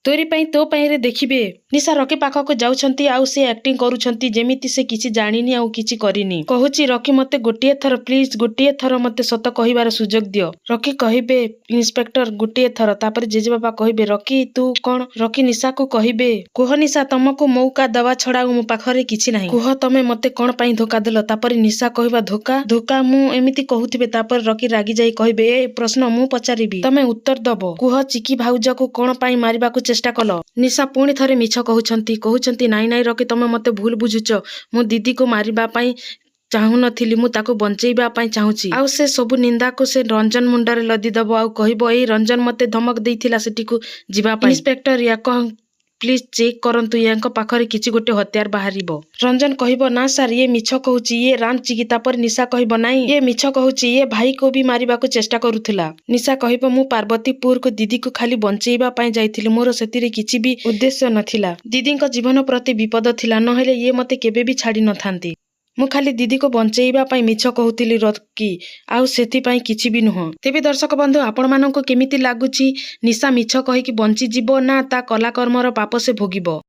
ତୋରି ପାଇଁ ତୋ ପାଇଁରେ ଦେଖିବେ। ନିଶା ରକି ପାଖକୁ ଯାଉଛନ୍ତି ଆଉ ସେ ଆକ୍ଟିଂ କରୁଛନ୍ତି ଯେମିତି ସେ କିଛି ଜାଣିନି ଆଉ କିଛି କରିନି। କହୁଛି ରକି ମତେ ଗୋଟିଏ ଥର ପ୍ଲିଜ ଗୋଟିଏ ଥର ମତେ ସତ କହିବାର ସୁଯୋଗ ଦିଅ। ରକି କହିବେ ଇନ୍ସପେକ୍ଟର ଗୋଟିଏ ଥର। ତାପରେ ଜେଜେବାପା କହିବେ ରକି ତୁ କଣ? ରକି ନିଶାକୁ କହିବେ କୁହ ନିଶା ତମକୁ ମୌକା ଦେବା ଛଡା ମୋ ପାଖରେ କିଛି ନାହିଁ। କୁହ ତମେ ମତେ କଣ ପାଇଁ ଧୋକା ଦେଲ? ତାପରେ ନିଶା କହିବା ଧୋକା ଧୋକା ମୁଁ ଏମିତି କହୁଥିବେ ତାପରେ ରକି ରାଗି ଯାଇ କହିବେ ଏ ପ୍ରଶ୍ନ ମୁଁ ପଚାରିବି ତମେ ଉତ୍ତର ଦବ। କୁହ ଚିକି ଭାଉଜକୁ କଣ ପାଇଁ ମାରିବାକୁ ଚେଷ୍ଟା କଲ? ନିଶା ପୁଣି ଥରେ ମିଛ କହୁଛନ୍ତି ନାଇଁ ନାଇଁ ରକି ତମେ ମତେ ଭୁଲ ବୁଝୁଛ। ମୁଁ ଦିଦିକୁ ମାରିବା ପାଇଁ ଚାହୁଁନଥିଲି, ମୁଁ ତାକୁ ବଞ୍ଚେଇବା ପାଇଁ ଚାହୁଁଛି। ଆଉ ସେ ସବୁ ନିନ୍ଦାକୁ ସେ ରଞ୍ଜନ ମୁଣ୍ଡରେ ଲଦିଦବ ଆଉ କହିବ ଏଇ ରଞ୍ଜନ ମତେ ଧମକ ଦେଇଥିଲା ସେଠିକୁ ଯିବା ପାଇଁ। ଇନ୍ସପେକ୍ଟର ୟାକ ପ୍ଲିଜ ଚେକ୍ କରନ୍ତୁ ୟାଙ୍କ ପାଖରେ କିଛି ଗୋଟେ ହତିଆର ବାହାରିବ। ରଞ୍ଜନ କହିବ ନା ସାର୍ ଇଏ ମିଛ କହୁଛି, ଇଏ ରାମ ଚିକି। ତାପରେ ନିଶା କହିବ ନାଇଁ ଇଏ ମିଛ କହୁଛି, ଇଏ ଭାଇକୁ ବି ମାରିବାକୁ ଚେଷ୍ଟା କରୁଥିଲା। ନିଶା କହିବ ମୁଁ ପାର୍ବତୀପୁରକୁ ଦିଦିକୁ ଖାଲି ବଞ୍ଚେଇବା ପାଇଁ ଯାଇଥିଲି, ମୋର ସେଥିରେ କିଛି ବି ଉଦ୍ଦେଶ୍ୟ ନଥିଲା। ଦିଦିଙ୍କ ଜୀବନ ପ୍ରତି ବିପଦ ଥିଲା, ନହେଲେ ଇଏ ମତେ କେବେ ବି ଛାଡି ନଥାନ୍ତି। ମୁଁ ଖାଲି ଦିଦିକୁ ବଞ୍ଚେଇବା ପାଇଁ ମିଛ କହୁଥିଲି ରକି, ଆଉ ସେଥିପାଇଁ କିଛି ବି ନୁହଁ। ତେବେ ଦର୍ଶକ ବନ୍ଧୁ ଆପଣମାନଙ୍କୁ କେମିତି ଲାଗୁଛି? ନିଶା ମିଛ କହିକି ବଞ୍ଚିଯିବ ନା ତା କଲା କର୍ମର ପାପ ସେ ଭୋଗିବ?